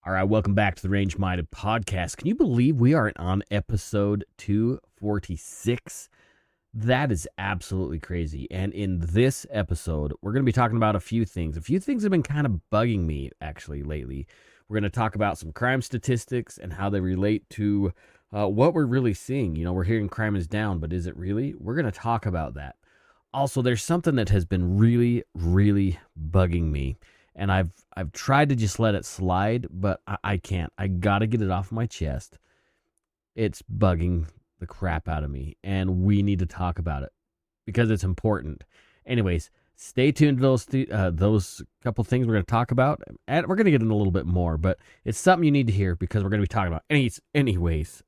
All right, welcome back to the Range Minded Podcast. Can you believe we are on episode 246? That is absolutely crazy. And in this episode, we're going to be talking about a few things. A few things have been kind of bugging me actually lately. We're going to talk about some crime statistics and how they relate to what we're really seeing. You know, we're hearing crime is down, but is it really? We're going to talk about that. Also, there's something that has been really, really bugging me. And I've tried to just let it slide, but I can't. I got to get it off my chest. It's bugging the crap out of me, and we need to talk about it because it's important. Anyways, stay tuned to those couple things we're going to talk about, and we're going to get in a little bit more, but it's something you need to hear because we're going to be talking about. Anyways,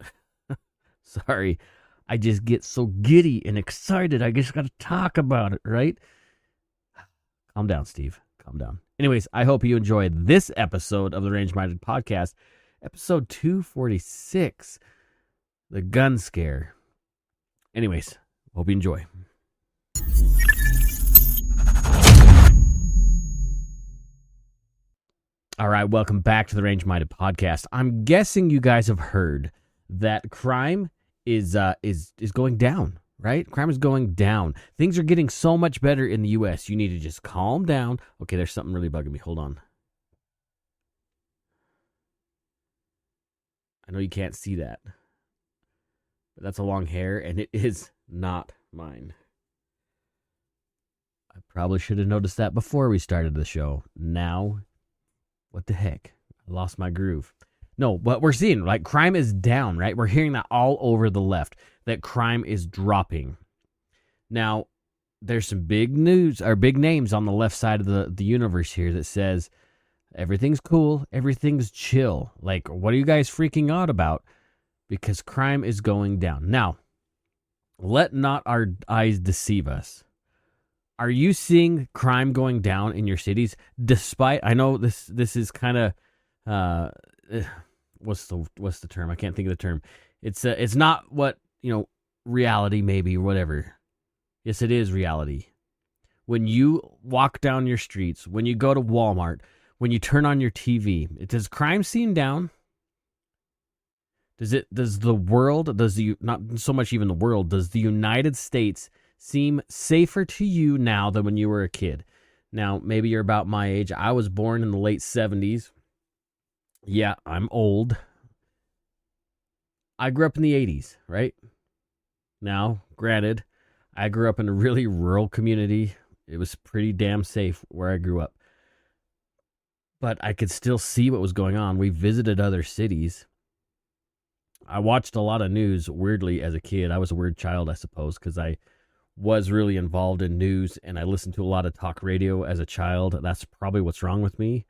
sorry, I just get so giddy and excited. I just got to talk about it, right? Calm down, Steve. Calm down. Anyways, I hope you enjoyed this episode of the Range Minded Podcast, episode 246, the gun scare. Anyways, hope you enjoy. All right, welcome back to the Range Minded Podcast. I'm guessing you guys have heard that crime is going down. Right? Crime is going down. Things are getting so much better in the U.S. You need to just calm down. Okay, there's something really bugging me. Hold on. I know you can't see that, but that's a long hair, and it is not mine. I probably should have noticed that before we started the show. Now, what the heck? I lost my groove. No, what we're seeing, like, crime is down, right? We're hearing that all over the left, that crime is dropping. Now, there's some big news, or big names on the left side of the universe here that says, everything's cool, everything's chill. Like, what are you guys freaking out about? Because crime is going down. Now, let not our eyes deceive us. Are you seeing crime going down in your cities? Despite, I know this is kind of, what's the term? I can't think of the term. It's not what, reality maybe or whatever. Yes, it is reality. When you walk down your streets, when you go to Walmart, when you turn on your TV, does crime seem down? Does the world, not so much even the world, does the United States seem safer to you now than when you were a kid? Now, maybe you're about my age. I was born in the late 70s. Yeah, I'm old. I grew up in the 80s, right? Now, granted, I grew up in a really rural community. It was pretty damn safe where I grew up. But I could still see what was going on. We visited other cities. I watched a lot of news, weirdly, as a kid. I was a weird child, I suppose, because I was really involved in news, and I listened to a lot of talk radio as a child. That's probably what's wrong with me.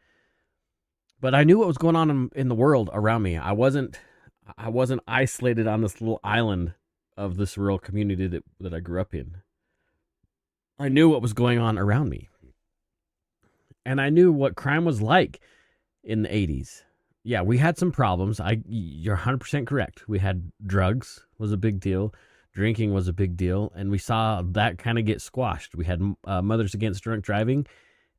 But I knew what was going on in the world around me. I wasn't isolated on this little island of this rural community that I grew up in. I knew what was going on around me. And I knew what crime was like in the 80s. Yeah, we had some problems. You're 100% correct. We had drugs was a big deal. Drinking was a big deal. And we saw that kind of get squashed. We had Mothers Against Drunk Driving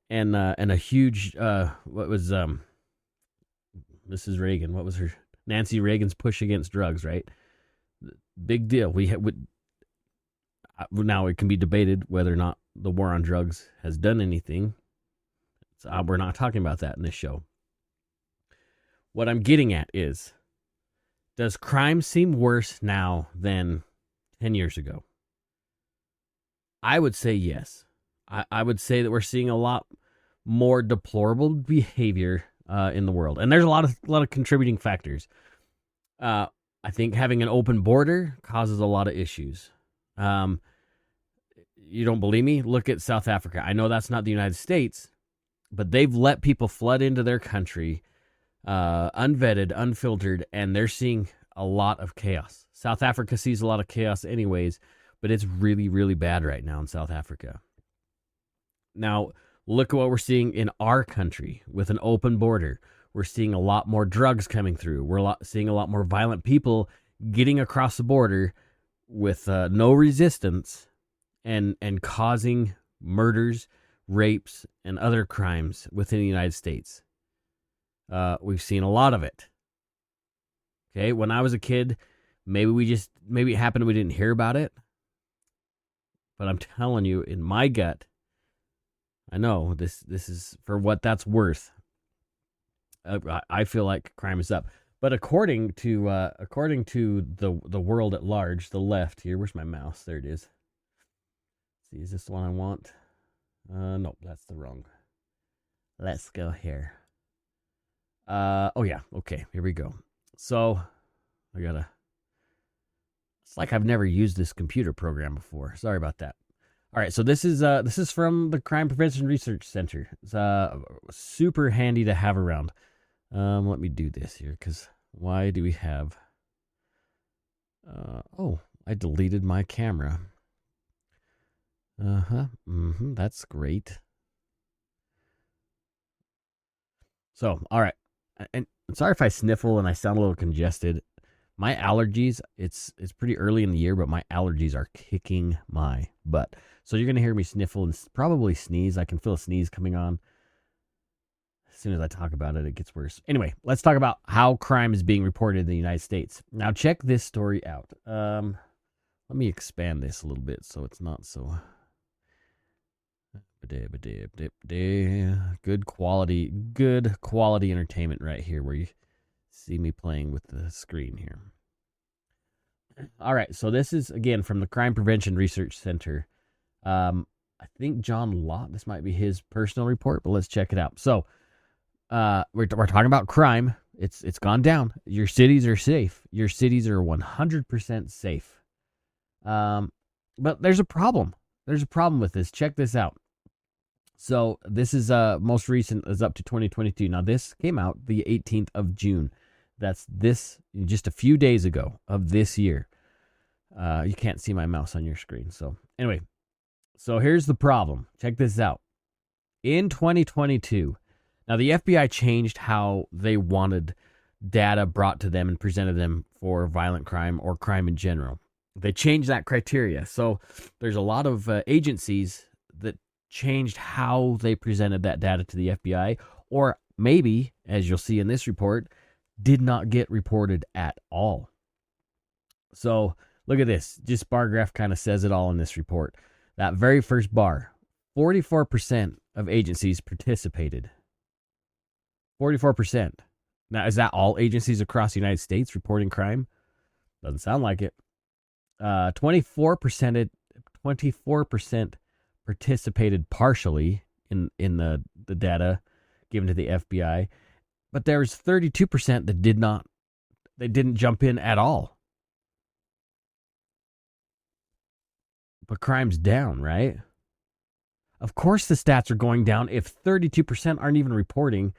and a huge, what was Mrs. Reagan? What was her? Nancy Reagan's push against drugs, right? Big deal. Now it can be debated whether or not the war on drugs has done anything. So we're not talking about that in this show. What I'm getting at is, does crime seem worse now than 10 years ago? I would say yes. I would say that we're seeing a lot more deplorable behavior in the world, and there's a lot of contributing factors. I think having an open border causes a lot of issues. You don't believe me? Look at South Africa. I know that's not the United States, but they've let people flood into their country, unvetted, unfiltered, and they're seeing a lot of chaos. South Africa sees a lot of chaos anyways, but it's really, really bad right now in South Africa. Now, look at what we're seeing in our country with an open border. We're seeing a lot more drugs coming through. We're seeing a lot more violent people getting across the border with no resistance and causing murders, rapes, and other crimes within the United States. We've seen a lot of it. Okay, when I was a kid, maybe it happened and we didn't hear about it. But I'm telling you, in my gut, I know this is for what that's worth. I feel like crime is up. But according to the world at large, the left here, where's my mouse? There it is. See, is this the one I want? Nope, that's the wrong. Let's go here. Oh yeah, okay, here we go. So, it's like I've never used this computer program before. Sorry about that. All right, so this is from the Crime Prevention Research Center. It's super handy to have around. Let me do this here, because why do we have... I deleted my camera. That's great. So, all right. And sorry if I sniffle and I sound a little congested. My allergies, it's pretty early in the year, but my allergies are kicking my butt. So you're going to hear me sniffle and probably sneeze. I can feel a sneeze coming on. As soon as I talk about it, it gets worse. Anyway, let's talk about how crime is being reported in the United States. Now, check this story out. Let me expand this a little bit so it's not so... Good quality entertainment right here where you see me playing with the screen here. All right, so this is, again, from the Crime Prevention Research Center. I think John Lott, this might be his personal report, but let's check it out. So, we're talking about crime. It's gone down. Your cities are safe. Your cities are 100% safe. But there's a problem. There's a problem with this. Check this out. So this is most recent, is up to 2022. Now this came out the 18th of June. That's this just a few days ago of this year. You can't see my mouse on your screen. So anyway, so here's the problem. Check this out. In 2022, now the FBI changed how they wanted data brought to them and presented them for violent crime or crime in general. They changed that criteria. So there's a lot of agencies that changed how they presented that data to the FBI, or maybe, as you'll see in this report, did not get reported at all. So look at this. Just bar graph kind of says it all in this report. That very first bar, 44% of agencies participated. 44%. Now, is that all agencies across the United States reporting crime? Doesn't sound like it. 24% participated partially in the data given to the FBI, but there was 32% that didn't jump in at all. But crime's down, right? Of course the stats are going down if 32% aren't even reporting.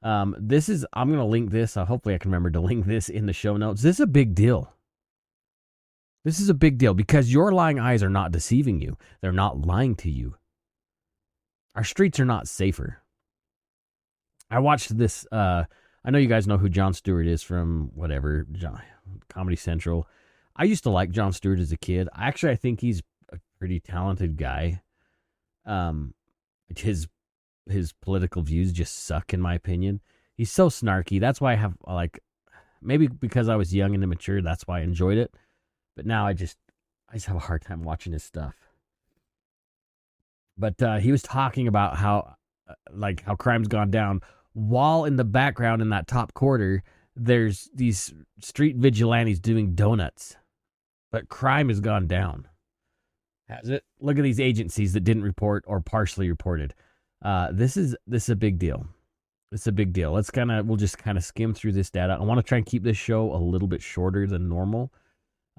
I'm going to link this. Hopefully I can remember to link this in the show notes. This is a big deal. This is a big deal because your lying eyes are not deceiving you. They're not lying to you. Our streets are not safer. I watched this. I know you guys know who Jon Stewart is from whatever, Comedy Central. I used to like Jon Stewart as a kid. I think he's a pretty talented guy. His political views just suck, in my opinion. He's so snarky. That's why I have, maybe because I was young and immature, that's why I enjoyed it. But now I just have a hard time watching his stuff. But he was talking about how crime's gone down, while in the background in that top quarter, there's these street vigilantes doing donuts. But crime has gone down. Has it? Look at these agencies that didn't report or partially reported. This is a big deal. It's a big deal. We'll just kind of skim through this data. I want to try and keep this show a little bit shorter than normal.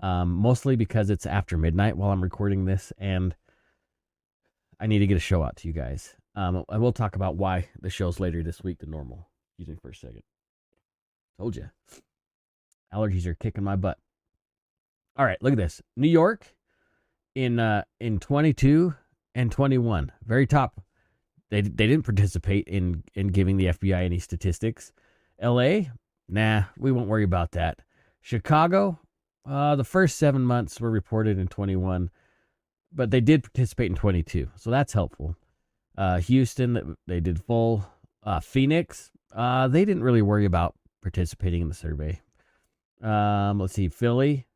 Mostly because it's after midnight while I'm recording this, and I need to get a show out to you guys. I will talk about why the show's later this week than normal. Excuse me for a second. Told you. Allergies are kicking my butt. All right, look at this. New York in 22 and 21, very top. They didn't participate in giving the FBI any statistics. LA, nah, we won't worry about that. Chicago, the first 7 months were reported in 21, but they did participate in 22, so that's helpful. Houston, they did full. Phoenix, They didn't really worry about participating in the survey. Let's see, Philly,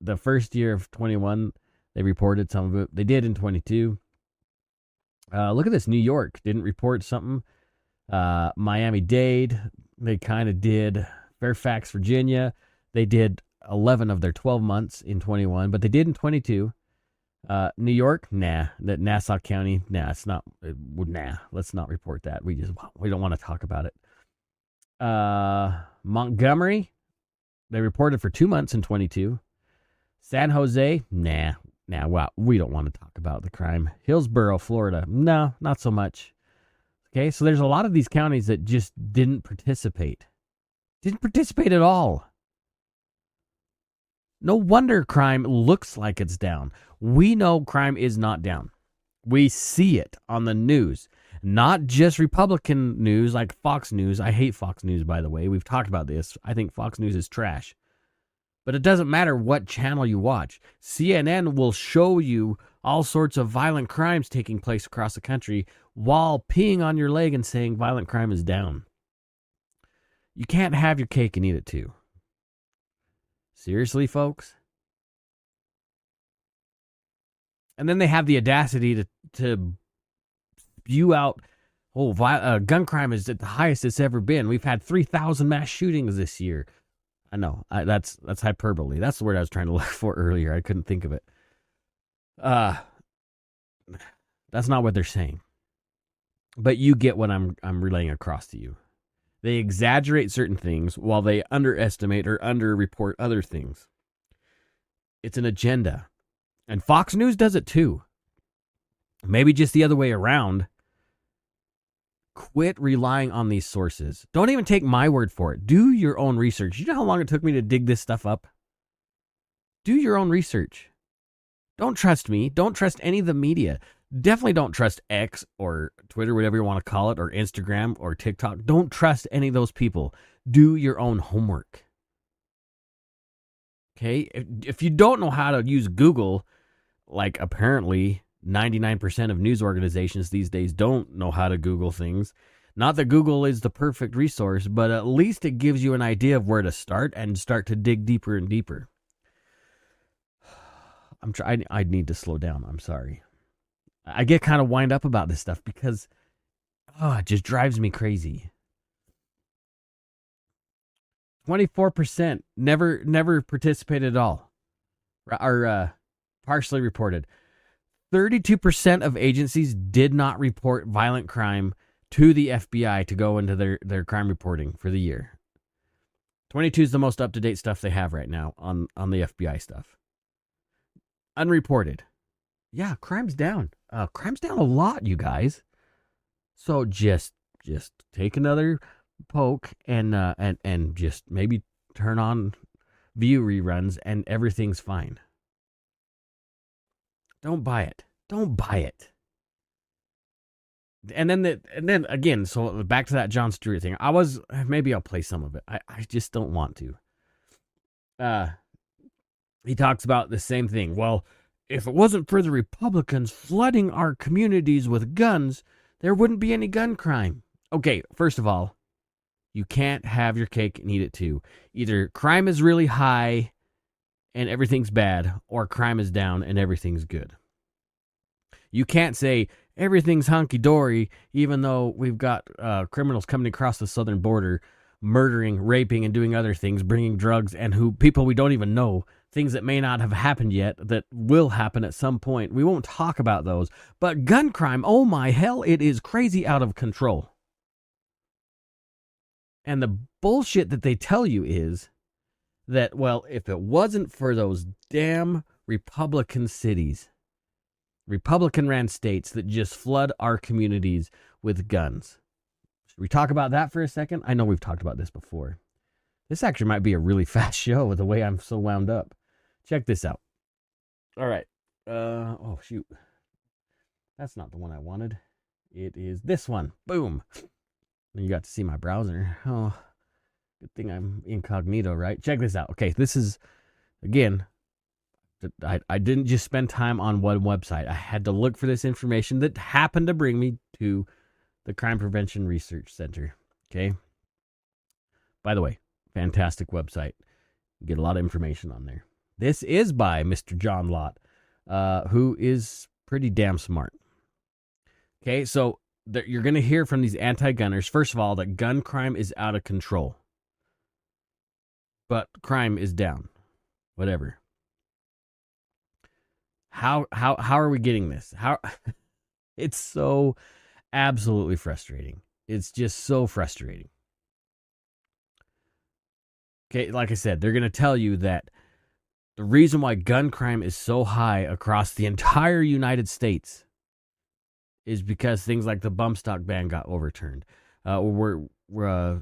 the first year of 21, they reported some of it. They did in 22. Look at this. New York didn't report something. Miami-Dade, they kind of did. Fairfax, Virginia, they did 11 of their 12 months in 21, but they did in 22. New York, nah. That Nassau County, nah. It's not. Nah. Let's not report that. We don't want to talk about it. Montgomery, they reported for 2 months in 22. San Jose, nah. Wow, we don't want to talk about the crime. Hillsborough, Florida, no, not so much. Okay, so there's a lot of these counties that just didn't participate. Didn't participate at all. No wonder crime looks like it's down. We know crime is not down. We see it on the news. Not just Republican news like Fox News. I hate Fox News, by the way. We've talked about this. I think Fox News is trash. But it doesn't matter what channel you watch. CNN will show you all sorts of violent crimes taking place across the country while peeing on your leg and saying violent crime is down. You can't have your cake and eat it too. Seriously, folks? And then they have the audacity to spew out, gun crime is at the highest it's ever been. We've had 3,000 mass shootings this year. I know, that's hyperbole. That's the word I was trying to look for earlier. I couldn't think of it. That's not what they're saying. But you get what I'm relaying across to you. They exaggerate certain things while they underestimate or underreport other things. It's an agenda. And Fox News does it too. Maybe just the other way around. Quit relying on these sources. Don't even take my word for it. Do your own research. You know how long it took me to dig this stuff up? Do your own research. Don't trust me. Don't trust any of the media. Definitely don't trust X or Twitter, whatever you want to call it, or Instagram or TikTok. Don't trust any of those people. Do your own homework. Okay? If you don't know how to use Google, like apparently 99% of news organizations these days don't know how to Google things. Not that Google is the perfect resource, but at least it gives you an idea of where to start and start to dig deeper and deeper. I need to slow down. I'm sorry. I get kind of wind up about this stuff because it just drives me crazy. 24% never participated at all. Or partially reported. 32% of agencies did not report violent crime to the FBI to go into their crime reporting for the year. 22 is the most up-to-date stuff they have right now on the FBI stuff. Unreported. Yeah, crime's down. Crime's down a lot, you guys. So just take another poke and just maybe turn on View reruns and everything's fine. Don't buy it. Don't buy it. And then again, so back to that Jon Stewart thing. Maybe I'll play some of it. I just don't want to. He talks about the same thing. Well, if it wasn't for the Republicans flooding our communities with guns, there wouldn't be any gun crime. Okay, first of all, you can't have your cake and eat it too. Either crime is really high and everything's bad, or crime is down and everything's good. You can't say everything's hunky-dory, even though we've got criminals coming across the southern border, murdering, raping, and doing other things, bringing drugs, and people we don't even know, things that may not have happened yet, that will happen at some point. We won't talk about those. But gun crime, oh my hell, it is crazy out of control. And the bullshit that they tell you is that, well, if it wasn't for those damn Republican cities, Republican-ran states that just flood our communities with guns. Should we talk about that for a second? I know we've talked about this before. This actually might be a really fast show with the way I'm so wound up. Check this out. All right. Oh, shoot. That's not the one I wanted. It is this one. Boom. You got to see my browser. Oh, good thing I'm incognito, right? Check this out. Okay, this is, again, I didn't just spend time on one website. I had to look for this information that happened to bring me to the Crime Prevention Research Center. Okay. By the way, fantastic website. You get a lot of information on there. This is by Mr. John Lott, who is pretty damn smart. Okay, so you're going to hear from these anti-gunners, first of all, that gun crime is out of control. But crime is down. Whatever. How are we getting this? How it's so absolutely frustrating. It's just so frustrating. Okay, like I said, they're going to tell you that the reason why gun crime is so high across the entire United States is because things like the bump stock ban got overturned. The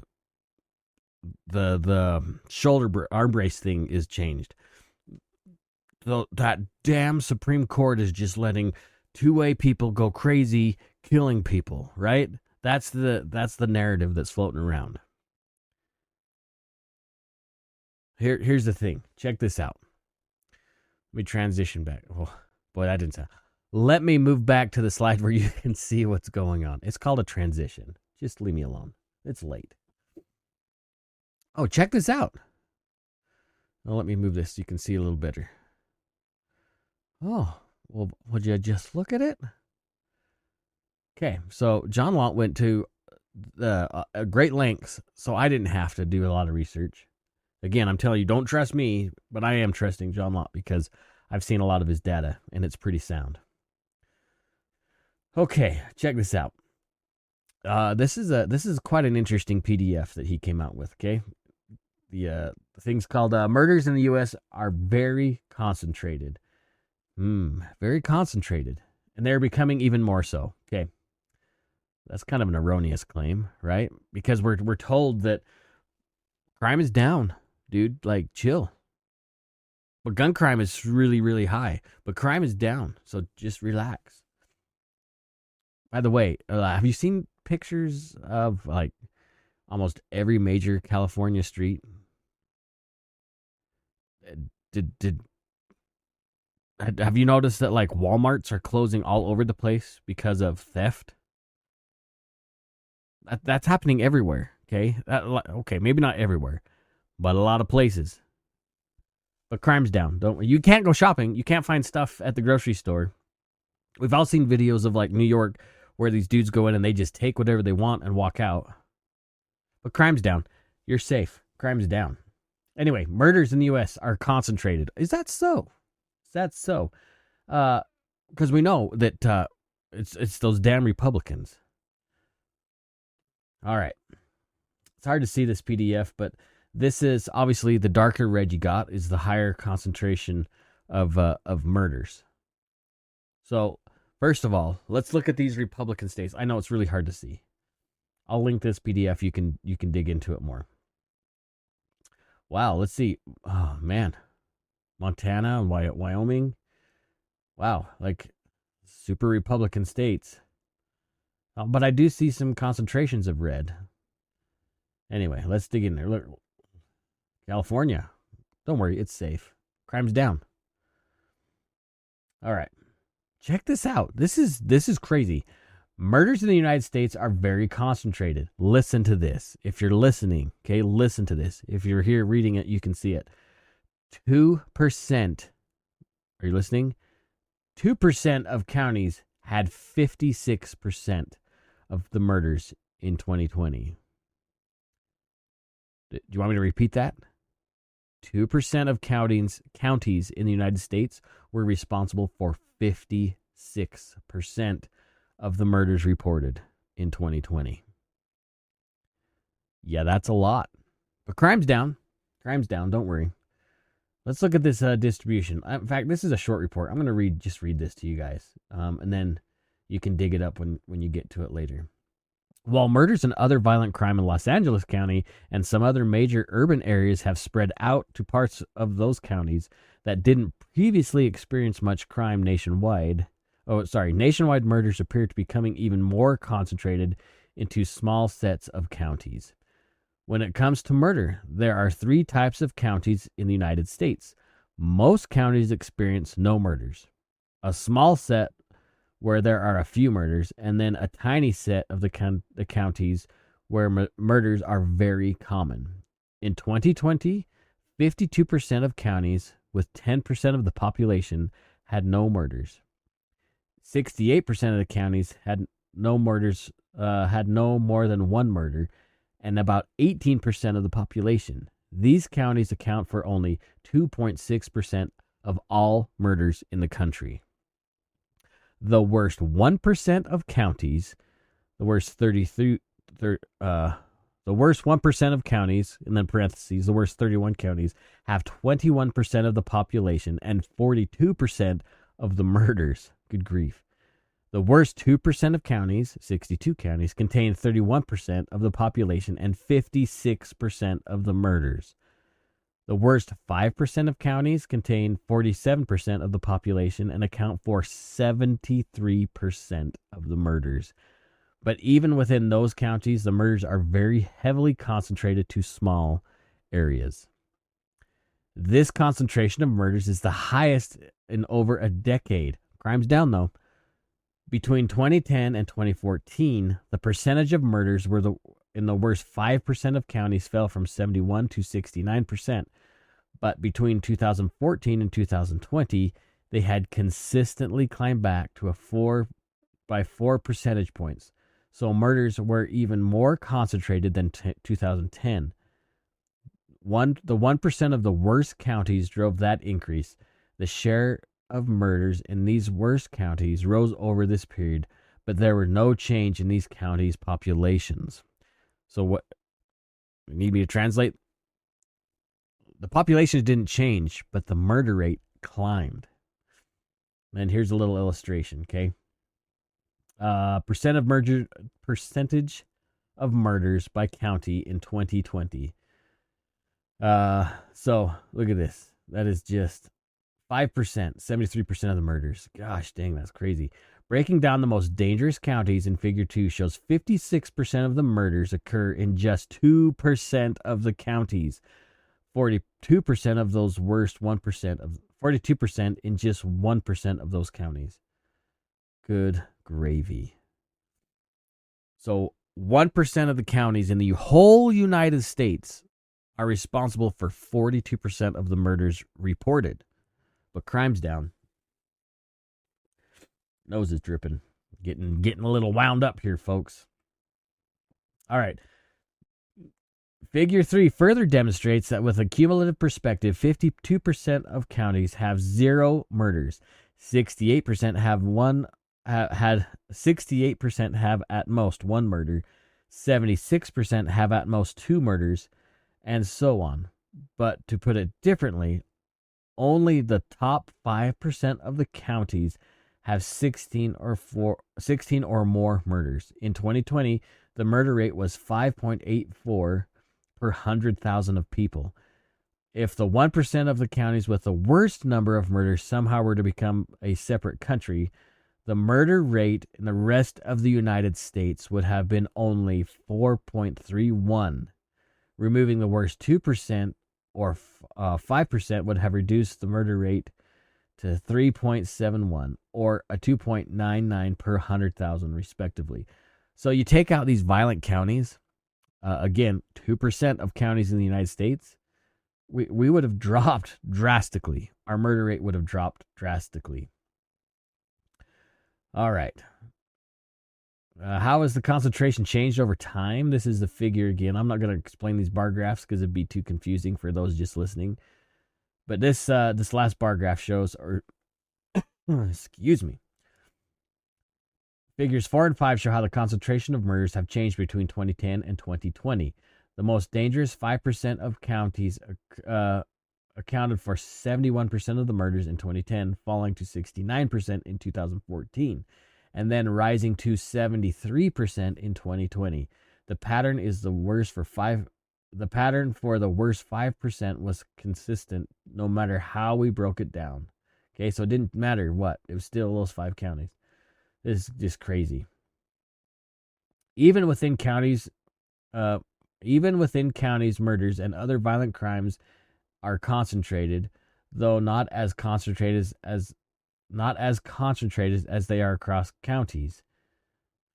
shoulder arm brace thing is changed. That damn Supreme Court is just letting two-way people go crazy, killing people, right? That's the narrative that's floating around. Here's the thing. Check this out. Let me transition back. Oh, boy, that didn't sound. Let me move back to the slide where you can see what's going on. It's called a transition. Just leave me alone. It's late. Oh, check this out. Well, let me move this so you can see a little better. Oh, well, would you just look at it? Okay, so John Lott went to great lengths, so I didn't have to do a lot of research. Again, I'm telling you, don't trust me, but I am trusting John Lott because I've seen a lot of his data, and it's pretty sound. Okay, check this out. This is quite an interesting PDF that he came out with. Okay, the thing's called "Murders in the U.S. are very concentrated." Very concentrated, and they're becoming even more so. Okay, that's kind of an erroneous claim, right? Because we're told that crime is down, dude. Like, chill. But gun crime is really, really high. But crime is down, so just relax. By the way, have you seen pictures of like almost every major California street? Have you noticed that like Walmarts are closing all over the place because of theft? That's happening everywhere. Okay, okay, maybe not everywhere, but a lot of places. But crime's down. You can't go shopping. You can't find stuff at the grocery store. We've all seen videos of like New York where these dudes go in and they just take whatever they want and walk out. But crime's down. You're safe. Crime's down. Anyway, murders in the U.S. are concentrated. Is that so? That's so, because we know that it's those damn Republicans. All right, it's hard to see this PDF, but this is obviously the darker red you got is the higher concentration of murders. So first of all, let's look at these Republican states. I know it's really hard to see. I'll link this PDF. You can dig into it more. Wow, let's see. Oh man. Montana and Wyoming. Wow, like super Republican states. But I do see some concentrations of red. Anyway, let's dig in there. Look, California. Don't worry, it's safe. Crime's down. All right. Check this out. This is crazy. Murders in the United States are very concentrated. Listen to this. If you're listening, okay, listen to this. If you're here reading it, you can see it. 2%, are you listening? 2% of counties had 56% of the murders in 2020. Do you want me to repeat that? 2% of counties in the United States were responsible for 56% of the murders reported in 2020. Yeah, that's a lot. But crime's down. Crime's down, don't worry. Let's look at this distribution. In fact, this is a short report. I'm going to read this to you guys, and then you can dig it up when you get to it later. While murders and other violent crime in Los Angeles County and some other major urban areas have spread out to parts of those counties that didn't previously experience much crime nationwide, nationwide murders appear to be becoming even more concentrated into small sets of counties. When it comes to murder, there are 3 types of counties in the United States. Most counties experience no murders, a small set where there are a few murders, and then a tiny set of the counties where murders are very common. In 2020, 52% of counties with 10% of the population had no murders. 68% of the counties had no murders, had no more than one murder, and about 18% of the population. These counties account for only 2.6% of all murders in the country. The worst 1% of counties, the worst 1% of counties, and then parentheses, the worst 31 counties, have 21% of the population and 42% of the murders. Good grief. The worst 2% of counties, 62 counties, contain 31% of the population and 56% of the murders. The worst 5% of counties contain 47% of the population and account for 73% of the murders. But even within those counties, the murders are very heavily concentrated to small areas. This concentration of murders is the highest in over a decade. Crime's down, though. Between 2010 and 2014, the percentage of murders in the worst 5% of counties fell from 71 to 69%. But between 2014 and 2020, they had consistently climbed back to 4 percentage points. So murders were even more concentrated than 2010. The 1% of the worst counties drove that increase. The share of murders in these worst counties rose over this period, but there were no change in these counties' populations. So what you need me to translate? The populations didn't change, but the murder rate climbed. And here's a little illustration, okay? Percentage of murders by county in 2020. So look at this. That is just 5%, 73% of the murders. Gosh dang, that's crazy. Breaking down the most dangerous counties in Figure 2 shows 56% of the murders occur in just 2% of the counties. 42% of those worst 42% in just 1% of those counties. Good gravy. So 1% of the counties in the whole United States are responsible for 42% of the murders reported. But crime's down. Nose is dripping. Getting a little wound up here, folks. All right. Figure 3 further demonstrates that with a cumulative perspective, 52% of counties have 0 murders. 68% have at most 1 murder. 76% have at most 2 murders, and so on. But to put it differently, only the top 5% of the counties have 16 or more murders. In 2020, the murder rate was 5.84 per 100,000 of people. If the 1% of the counties with the worst number of murders somehow were to become a separate country, the murder rate in the rest of the United States would have been only 4.31. Removing the worst 2% or 5% would have reduced the murder rate to 3.71 or a 2.99 per 100,000 respectively. So you take out these violent counties, again, 2% of counties in the United States, we would have dropped drastically. Our murder rate would have dropped drastically. All right. How has the concentration changed over time? This is the figure again. I'm not going to explain these bar graphs because it'd be too confusing for those just listening. But this last bar graph shows, excuse me. Figures 4 and 5 show how the concentration of murders have changed between 2010 and 2020. The most dangerous 5% of counties accounted for 71% of the murders in 2010, falling to 69% in 2014. And then rising to 73% in 2020. The pattern for the worst 5% was consistent no matter how we broke it down. Okay, so it didn't matter what. It was still those 5 counties. This is just crazy. Even within counties, murders and other violent crimes are concentrated, though not as concentrated as they are across counties.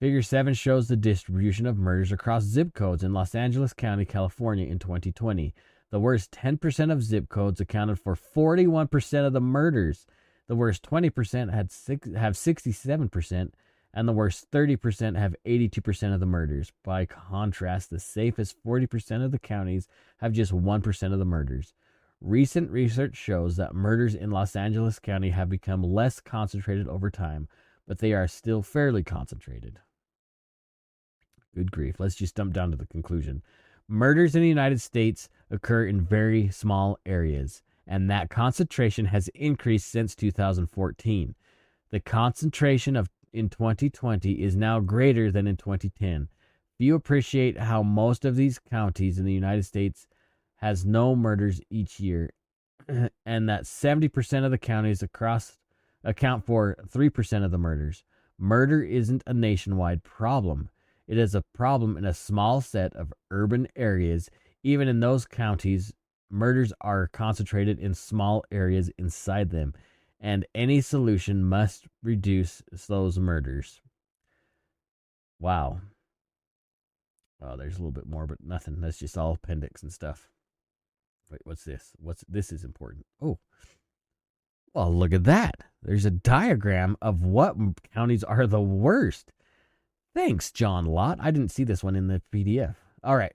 Figure 7 shows the distribution of murders across zip codes in Los Angeles County, California in 2020. The worst 10% of zip codes accounted for 41% of the murders. The worst 20% have 67%, and the worst 30% have 82% of the murders. By contrast, the safest 40% of the counties have just 1% of the murders. Recent research shows that murders in Los Angeles County have become less concentrated over time, but they are still fairly concentrated. Good grief. Let's just jump down to the conclusion. Murders in the United States occur in very small areas, and that concentration has increased since 2014. The concentration in 2020 is now greater than in 2010. Few appreciate how most of these counties in the United States has no murders each year, and that 70% of the counties across account for 3% of the murders. Murder isn't a nationwide problem. It is a problem in a small set of urban areas. Even in those counties, murders are concentrated in small areas inside them, and any solution must reduce those murders. Wow. Oh, there's a little bit more, but nothing. That's just all appendix and stuff. Wait, what's this? This is important. Oh, well, look at that. There's a diagram of what counties are the worst. Thanks, John Lott. I didn't see this one in the PDF. All right.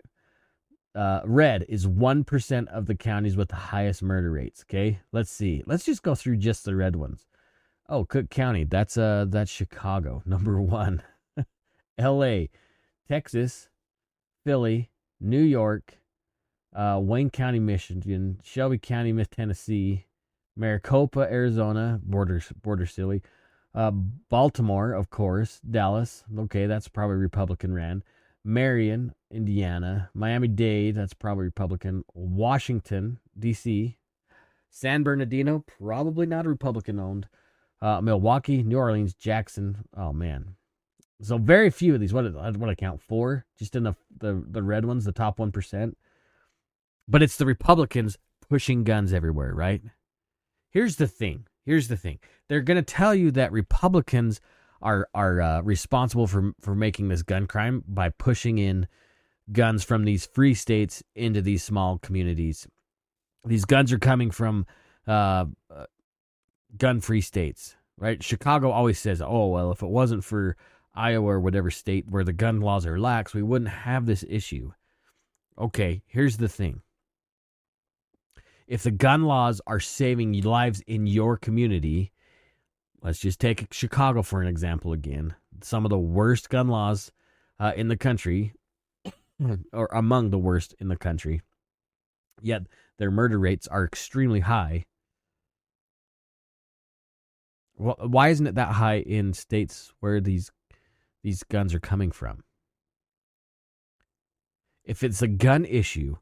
Red is 1% of the counties with the highest murder rates. Okay, let's see. Let's just go through just the red ones. Oh, Cook County. That's Chicago, number 1. L.A., Texas, Philly, New York, Wayne County, Michigan, Shelby County, Tennessee, Maricopa, Arizona, border silly. Baltimore, of course, Dallas, okay, that's probably Republican ran. Marion, Indiana, Miami-Dade, that's probably Republican. Washington, D.C., San Bernardino, probably not Republican owned. Milwaukee, New Orleans, Jackson, oh man. So very few of these, what I count, 4, just in the red ones, the top 1%. But it's the Republicans pushing guns everywhere, right? Here's the thing. They're going to tell you that Republicans are responsible for making this gun crime by pushing in guns from these free states into these small communities. These guns are coming from gun-free states, right? Chicago always says, oh, well, if it wasn't for Iowa or whatever state where the gun laws are lax, we wouldn't have this issue. Okay, here's the thing. If the gun laws are saving lives in your community, let's just take Chicago for an example again. Some of the worst gun laws in the country, or among the worst in the country, yet their murder rates are extremely high. Well, why isn't it that high in states where these guns are coming from? If it's a gun issue,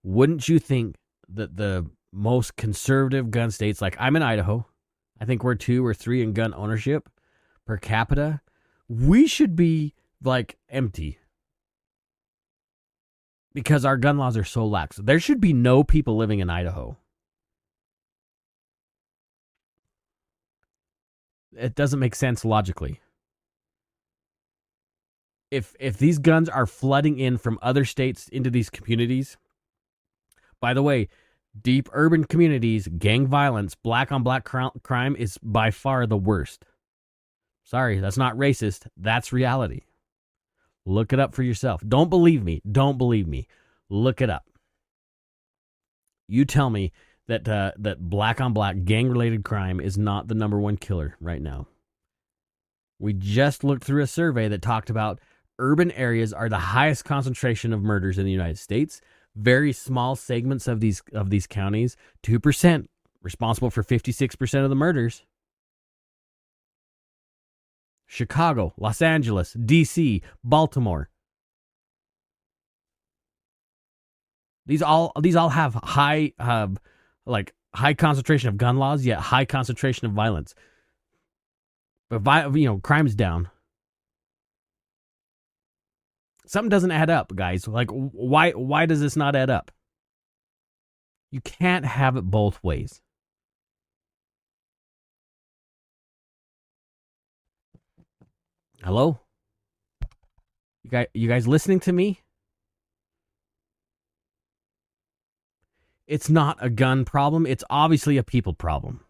wouldn't you think that the most conservative gun states, like I'm in Idaho, I think we're 2 or 3 in gun ownership per capita, we should be like empty because our gun laws are so lax. There should be no people living in Idaho. It doesn't make sense logically. If these guns are flooding in from other states into these communities, by the way, deep urban communities, gang violence, black on black crime is by far the worst. Sorry, that's not racist. That's reality. Look it up for yourself. Don't believe me. Look it up. You tell me that black on black gang related crime is not the number 1 killer right now. We just looked through a survey that talked about urban areas are the highest concentration of murders in the United States. Very small segments of these counties, 2%, responsible for 56% of the murders. Chicago, Los Angeles, D.C., Baltimore. These all have high concentration of gun laws, yet high concentration of violence. But crime's down. Something doesn't add up, guys. Like, why does this not add up? You can't have it both ways. Hello? You guys listening to me? It's not a gun problem. It's obviously a people problem.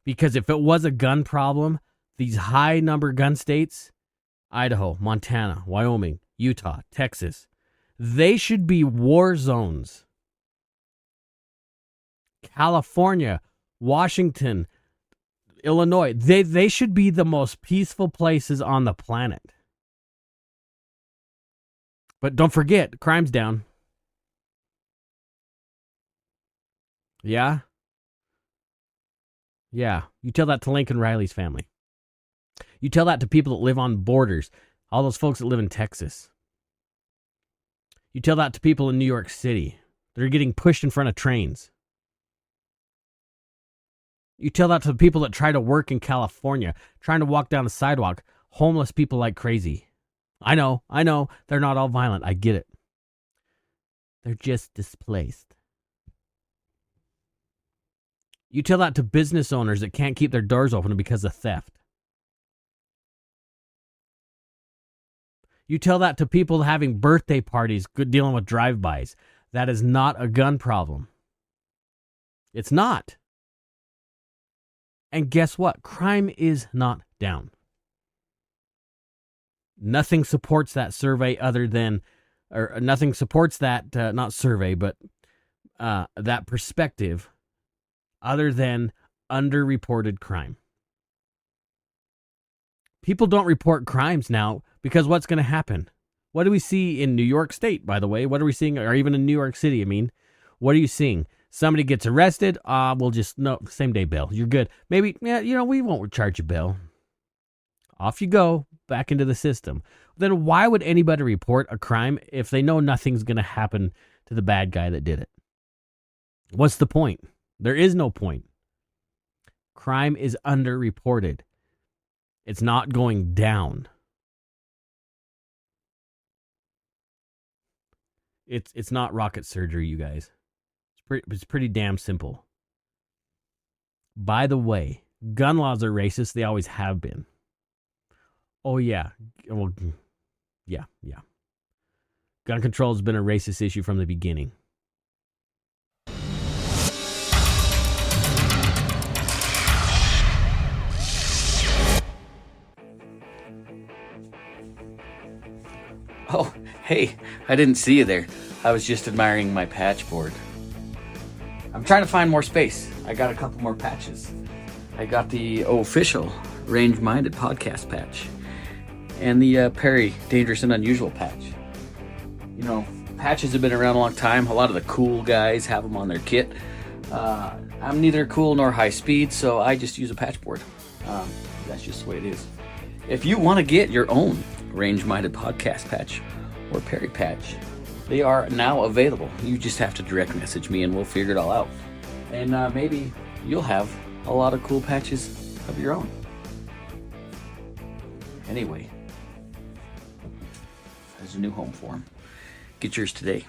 Because if it was a gun problem, these high number gun states, Idaho, Montana, Wyoming, Utah, Texas, they should be war zones. California, Washington, Illinois, they should be the most peaceful places on the planet. But don't forget, crime's down. Yeah? Yeah. You tell that to Lincoln Riley's family. You tell that to people that live on borders, all those folks that live in Texas. You tell that to people in New York City. They're getting pushed in front of trains. You tell that to the people that try to work in California, trying to walk down the sidewalk, homeless people like crazy. I know, they're not all violent. I get it. They're just displaced. You tell that to business owners that can't keep their doors open because of theft. You tell that to people having birthday parties, dealing with drive-bys. That is not a gun problem. It's not. And guess what? Crime is not down. Nothing supports that survey other than, or nothing supports that, not survey, but that perspective other than underreported crime. People don't report crimes now because what's going to happen? What do we see in New York State, by the way? What are we seeing? Or even in New York City, I mean. What are you seeing? Somebody gets arrested. We'll just, no, same day bail. You're good. Maybe, we won't charge you bail. Off you go, back into the system. Then why would anybody report a crime if they know nothing's going to happen to the bad guy that did it? What's the point? There is no point. Crime is underreported. It's not going down. It's not rocket surgery, you guys. It's pretty damn simple. By the way, gun laws are racist. They always have been. Oh, yeah. Well, yeah. Gun control has been a racist issue from the beginning. Oh, hey, I didn't see you there. I was just admiring my patch board. I'm trying to find more space. I got a couple more patches. I got the official Range Minded podcast patch and the Perry Dangerous and Unusual patch. You know, patches have been around a long time. A lot of the cool guys have them on their kit. I'm neither cool nor high speed, so I just use a patch board. That's just the way it is. If you want to get your own Range Minded podcast patch or Perry patch, they are now available. You just have to direct message me and we'll figure it all out. And maybe you'll have a lot of cool patches of your own. Anyway, there's a new home for them. Get yours today.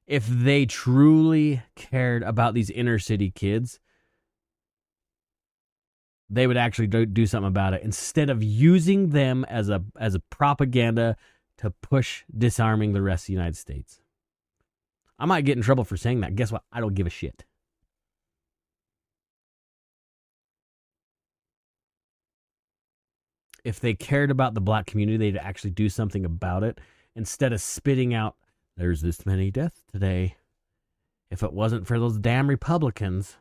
If they truly cared about these inner city kids, they would actually do something about it instead of using them as a propaganda to push disarming the rest of the United States. I might get in trouble for saying that. Guess what? I don't give a shit. If they cared about the black community, they'd actually do something about it instead of spitting out, there's this many deaths today. If it wasn't for those damn Republicans.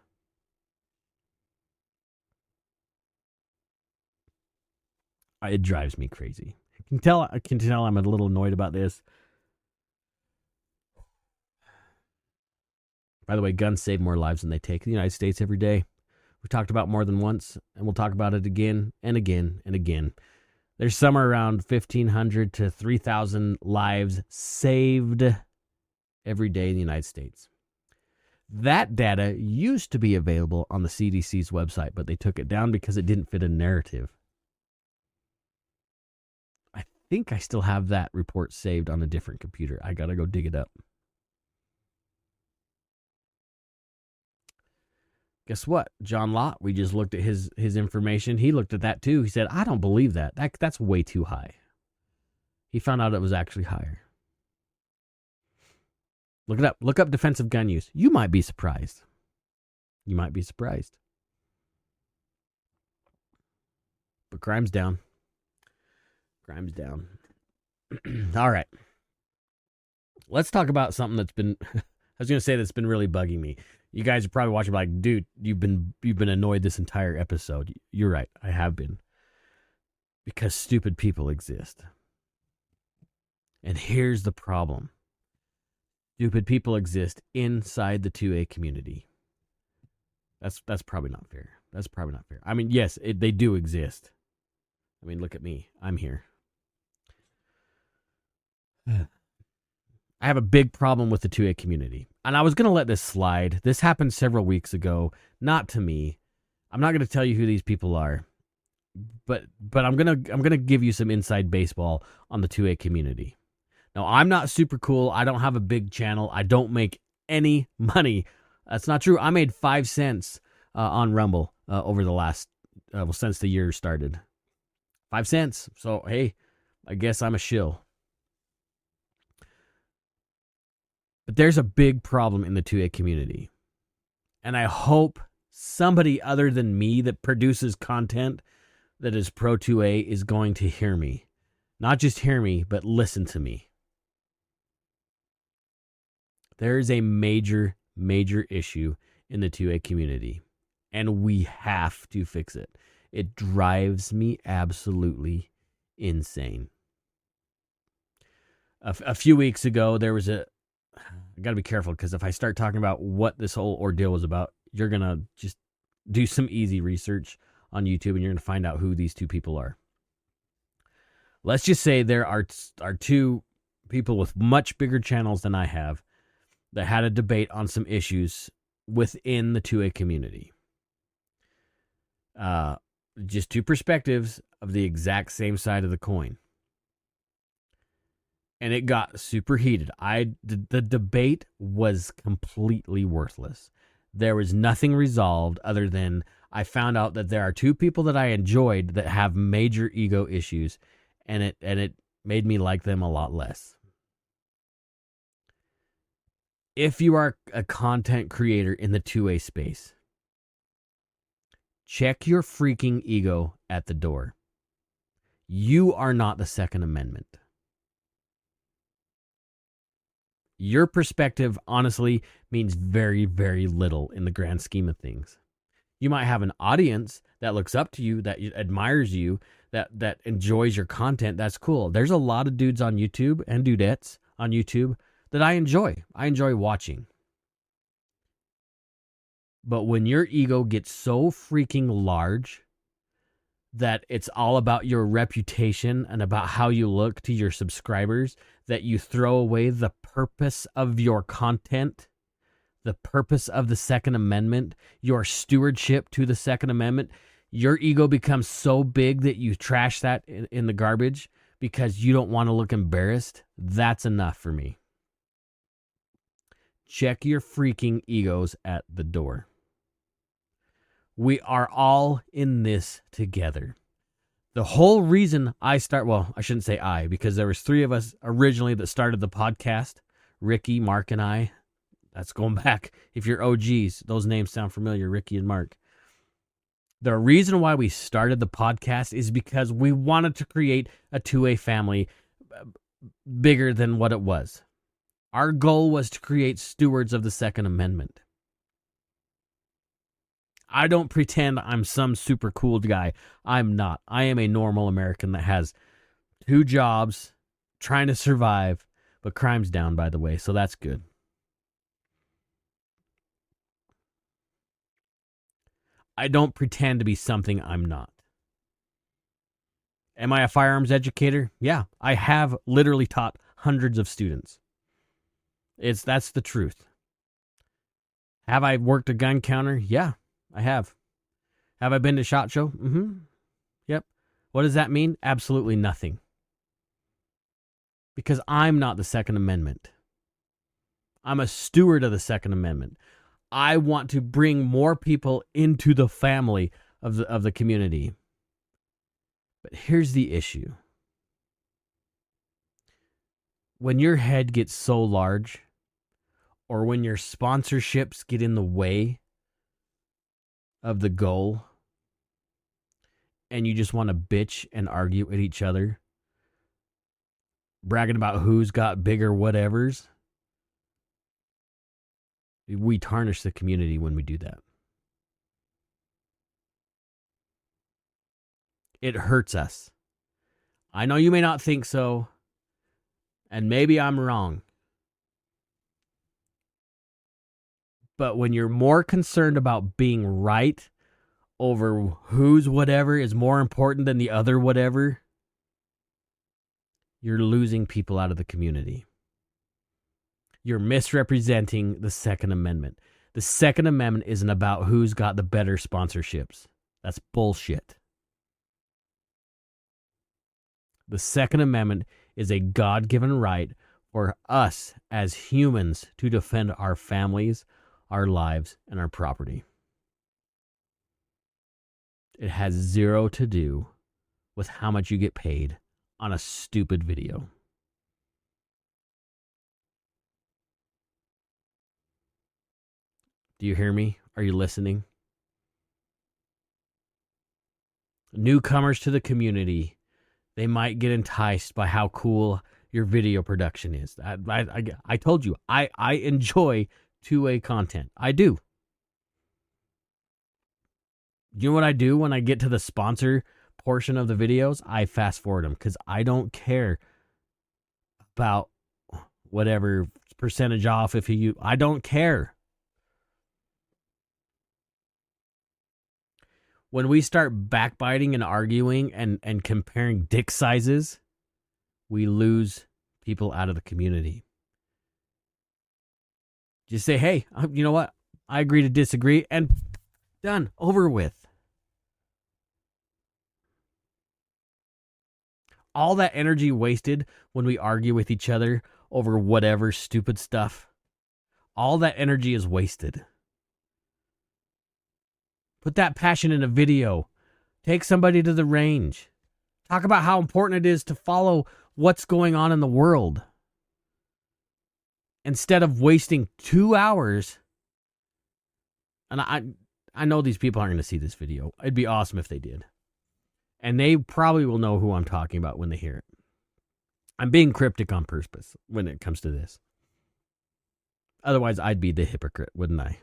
It drives me crazy. I can tell I'm a little annoyed about this. By the way, guns save more lives than they take in the United States every day. We've talked about more than once, and we'll talk about it again and again and again. There's somewhere around 1,500 to 3,000 lives saved every day in the United States. That data used to be available on the CDC's website, but they took it down because it didn't fit a narrative. I think I still have that report saved on a different computer. I gotta go dig it up. Guess what? John Lott, we just looked at his information. He looked at that too. He said, I don't believe that. That's way too high. He found out it was actually higher. Look it up. Look up defensive gun use. You might be surprised. But crime's down. All right. Let's talk about something that's been, I was going to say that's been really bugging me. You guys are probably watching like, dude, you've been annoyed this entire episode. You're right. I have been. Because stupid people exist. And here's the problem. Stupid people exist inside the 2A community. That's probably not fair. I mean, yes, they do exist. I mean, look at me. I'm here. I have a big problem with the 2A community. And I was going to let this slide. This happened several weeks ago. Not to me. I'm not going to tell you who these people are. But I'm going to give you some inside baseball on the 2A community. Now, I'm not super cool. I don't have a big channel. I don't make any money. That's not true. I made 5 cents on Rumble over the last, since the year started. 5 cents. So, hey, I guess I'm a shill. But there's a big problem in the 2A community. And I hope somebody other than me that produces content that is pro 2A is going to hear me. Not just hear me, but listen to me. There is a major, major issue in the 2A community. And we have to fix it. It drives me absolutely insane. A few weeks ago, there was I got to be careful because if I start talking about what this whole ordeal was about, you're going to just do some easy research on YouTube and you're going to find out who these two people are. Let's just say there are two people with much bigger channels than I have that had a debate on some issues within the 2A community. Just two perspectives of the exact same side of the coin. And it got super heated. The debate was completely worthless. There was nothing resolved other than I found out that there are two people that I enjoyed that have major ego issues, and it made me like them a lot less. If you are a content creator in the 2A space, check your freaking ego at the door. You are not the Second Amendment. Your perspective, honestly, means very, very little in the grand scheme of things. You might have an audience that looks up to you, that admires you, that enjoys your content. That's cool. There's a lot of dudes on YouTube and dudettes on YouTube that I enjoy. I enjoy watching. But when your ego gets so freaking large that it's all about your reputation and about how you look to your subscribers, that you throw away the purpose of your content, the purpose of the Second Amendment, your stewardship to the Second Amendment, your ego becomes so big that you trash that in the garbage because you don't want to look embarrassed. That's enough for me. Check your freaking egos at the door. We are all in this together. The whole reason I shouldn't say I, because there was 3 of us originally that started the podcast. Ricky, Mark, and I. That's going back. If you're OGs, those names sound familiar, Ricky and Mark. The reason why we started the podcast is because we wanted to create a 2A family bigger than what it was. Our goal was to create stewards of the Second Amendment. I don't pretend I'm some super cool guy. I'm not. I am a normal American that has 2 jobs, trying to survive, but crime's down, by the way, so that's good. I don't pretend to be something I'm not. Am I a firearms educator? Yeah, I have literally taught hundreds of students. That's the truth. Have I worked a gun counter? Yeah, I have. Have I been to SHOT Show? Mm-hmm. Yep. What does that mean? Absolutely nothing. Because I'm not the Second Amendment. I'm a steward of the Second Amendment. I want to bring more people into the family of the community. But here's the issue. When your head gets so large, or when your sponsorships get in the way of the goal, and you just want to bitch and argue at each other, bragging about who's got bigger whatevers, we tarnish the community when we do that. It hurts us. I know you may not think so, and maybe I'm wrong. But when you're more concerned about being right over whose whatever is more important than the other whatever, you're losing people out of the community. You're misrepresenting the Second Amendment. The Second Amendment isn't about who's got the better sponsorships. That's bullshit. The Second Amendment is a God-given right for us as humans to defend our families, our lives, and our property. It has zero to do with how much you get paid on a stupid video. Do you hear me? Are you listening? Newcomers to the community, they might get enticed by how cool your video production is. I told you, I enjoy two-way content. I do. You know what I do when I get to the sponsor portion of the videos? I fast forward them because I don't care about whatever percentage off I don't care. When we start backbiting and arguing and comparing dick sizes, we lose people out of the community. Just say, hey, you know what? I agree to disagree, and done, over with. All that energy wasted when we argue with each other over whatever stupid stuff, all that energy is wasted. Put that passion in a video. Take somebody to the range. Talk about how important it is to follow what's going on in the world. Instead of wasting 2 hours. And I know these people aren't going to see this video. It'd be awesome if they did. And they probably will know who I'm talking about when they hear it. I'm being cryptic on purpose when it comes to this. Otherwise, I'd be the hypocrite, wouldn't I?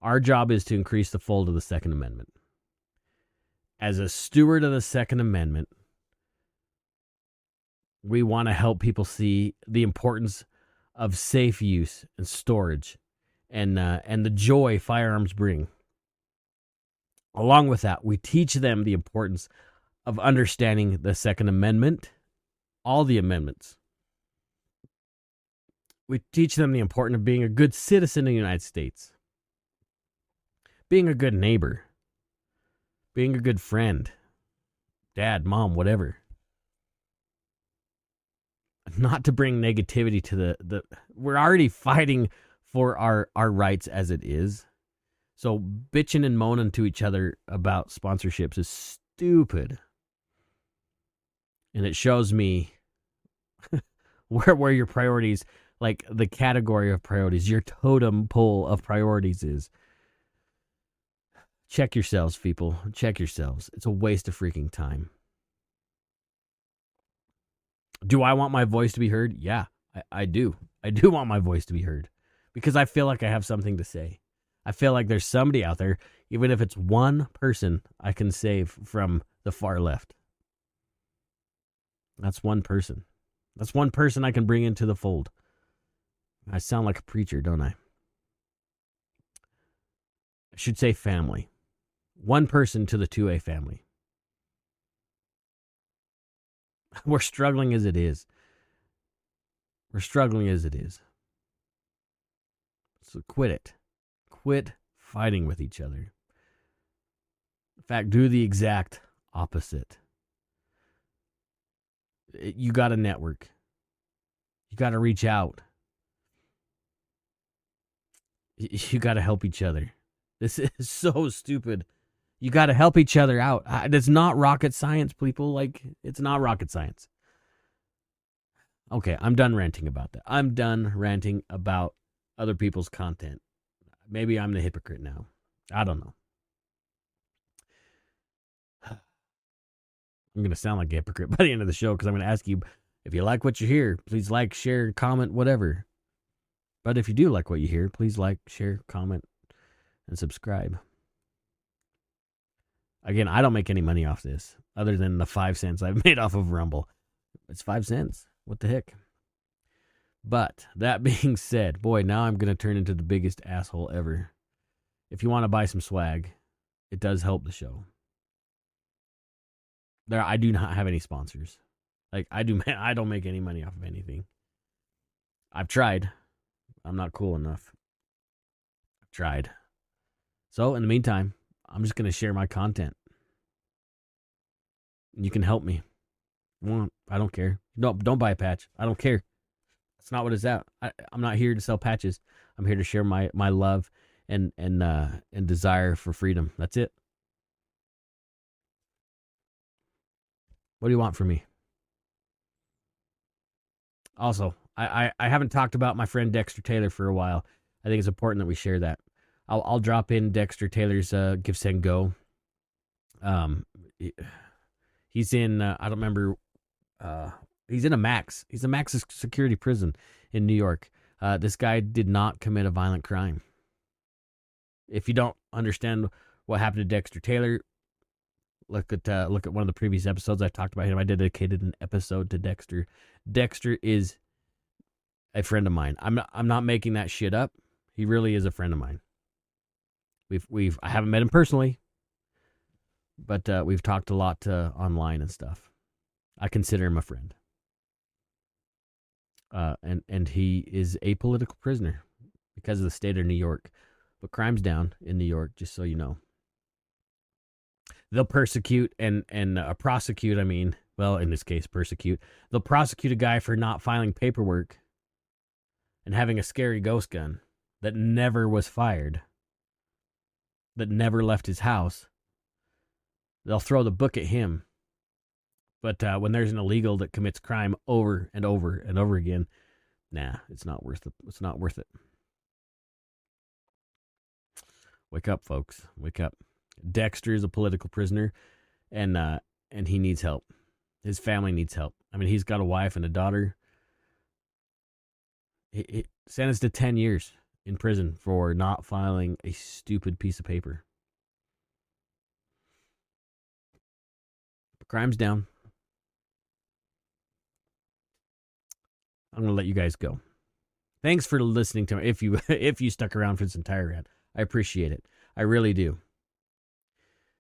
Our job is to increase the fold of the Second Amendment. As a steward of the Second Amendment, we want to help people see the importance of safe use and storage and the joy firearms bring. Along with that, we teach them the importance of understanding the Second Amendment, all the amendments. We teach them the importance of being a good citizen in the United States, being a good neighbor, being a good friend, dad, mom, whatever. Not to bring negativity to the we're already fighting for our rights as it is. So bitching and moaning to each other about sponsorships is stupid. And it shows me where your priorities, like the category of priorities, your totem pole of priorities is. Check yourselves, people. Check yourselves. It's a waste of freaking time. Do I want my voice to be heard? Yeah, I do. I do want my voice to be heard because I feel like I have something to say. I feel like there's somebody out there, even if it's one person I can save from the far left. That's one person. That's one person I can bring into the fold. I sound like a preacher, don't I? I should say family. One person to the 2A family. We're struggling as it is. We're struggling as it is. So quit it. Quit fighting with each other. In fact, do the exact opposite. You got a network. You got to reach out. You got to help each other. This is so stupid. You got to help each other out. It's not rocket science, people. Like, it's not rocket science. Okay, I'm done ranting about that. I'm done ranting about other people's content. Maybe I'm the hypocrite now. I don't know. I'm going to sound like a hypocrite by the end of the show because I'm going to ask you, if you like what you hear, please like, share, comment, whatever. But if you do like what you hear, please like, share, comment, and subscribe. Again, I don't make any money off this other than the 5 cents I've made off of Rumble. It's 5 cents. What the heck? But that being said, boy, now I'm going to turn into the biggest asshole ever. If you want to buy some swag, it does help the show. I do not have any sponsors. Like, I don't make any money off of anything. I've tried. I'm not cool enough. I've tried. So, in the meantime, I'm just going to share my content. You can help me. Well, I don't care. No, don't buy a patch. I don't care. That's not what it's at. I'm not here to sell patches. I'm here to share my love and desire for freedom. That's it. What do you want from me? Also, I haven't talked about my friend Dexter Taylor for a while. I think it's important that we share that. I'll drop in Dexter Taylor's Give Send Go. He's in I don't remember. He's in a max. He's a max security prison in New York. This guy did not commit a violent crime. If you don't understand what happened to Dexter Taylor, look at one of the previous episodes I talked about him. I dedicated an episode to Dexter. Dexter is a friend of mine. I'm not making that shit up. He really is a friend of mine. I haven't met him personally, but we've talked a lot online and stuff. I consider him a friend. And he is a political prisoner because of the state of New York. But crime's down in New York, just so you know. They'll persecute and prosecute, well, in this case, persecute. They'll prosecute a guy for not filing paperwork and having a scary ghost gun that never was fired, that never left his house. They'll throw the book at him. But when there's an illegal that commits crime over and over and over again, nah, it's not worth it. It's not worth it. Wake up, folks. Wake up. Dexter is a political prisoner, and he needs help. His family needs help. He's got a wife and a daughter. He sentenced to 10 years in prison for not filing a stupid piece of paper. But crime's down. I'm going to let you guys go. Thanks for listening to me. If you stuck around for this entire rant, I appreciate it. I really do.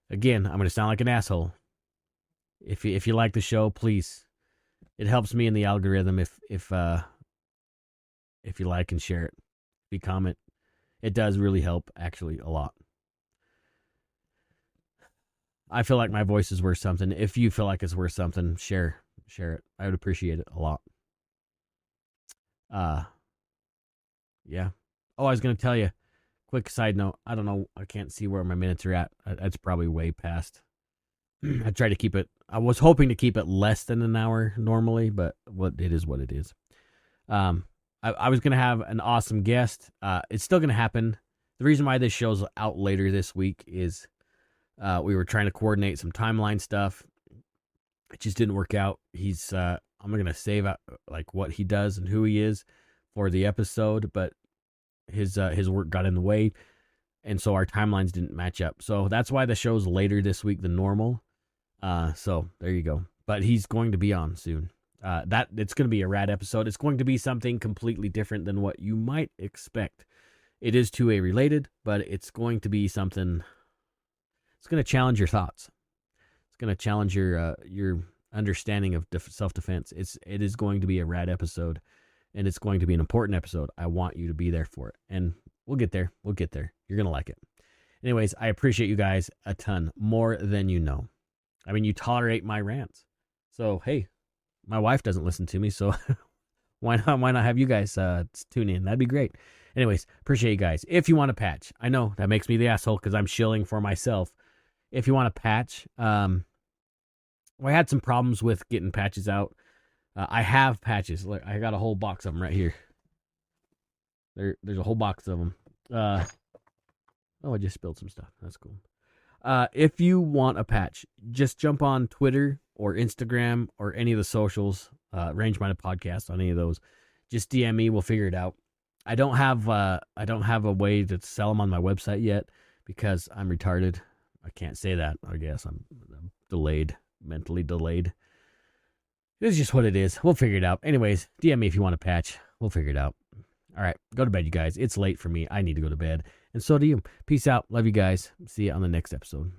Again, I'm going to sound like an asshole. If you like the show, please. It helps me in the algorithm if you like and share it. If you comment, it does really help, actually, a lot. I feel like my voice is worth something. If you feel like it's worth something, share it. I would appreciate it a lot. Yeah. Oh, I was going to tell you, quick side note. I don't know. I can't see where my minutes are at. That's probably way past. I try to keep it. I was hoping to keep it less than an hour normally, but it is what it is. I was going to have an awesome guest. It's still going to happen. The reason why this show's out later this week is we were trying to coordinate some timeline stuff. It just didn't work out. I'm going to save out like what he does and who he is for the episode, but his work got in the way, and so our timelines didn't match up. So that's why the show's later this week than normal. So there you go. But he's going to be on soon. It's going to be a rad episode. It's going to be something completely different than what you might expect. It is 2A related, but it's going to be something. It's going to challenge your thoughts. It's going to challenge your understanding of self-defense. It is going to be a rad episode, and it's going to be an important episode. I want you to be there for it, and we'll get there. We'll get there. You're going to like it. Anyways, I appreciate you guys a ton, more than you know. You tolerate my rants. So, hey, my wife doesn't listen to me, so Why not? Why not have you guys tune in? That'd be great. Anyways, appreciate you guys. If you want a patch, I know that makes me the asshole because I'm shilling for myself. If you want a patch, I had some problems with getting patches out. I have patches. Look, I got a whole box of them right here. There's a whole box of them. I just spilled some stuff. That's cool. If you want a patch, just jump on Twitter or Instagram or any of the socials. Range Minded Podcast on any of those. Just DM me. We'll figure it out. I don't have a way to sell them on my website yet because I'm retarded. I can't say that. I guess I'm delayed, mentally delayed. It's just what it is. We'll figure it out. Anyways, DM me if you want a patch. We'll figure it out. All right, go to bed, you guys. It's late for me. I need to go to bed. And so do you. Peace out. Love you guys. See you on the next episode.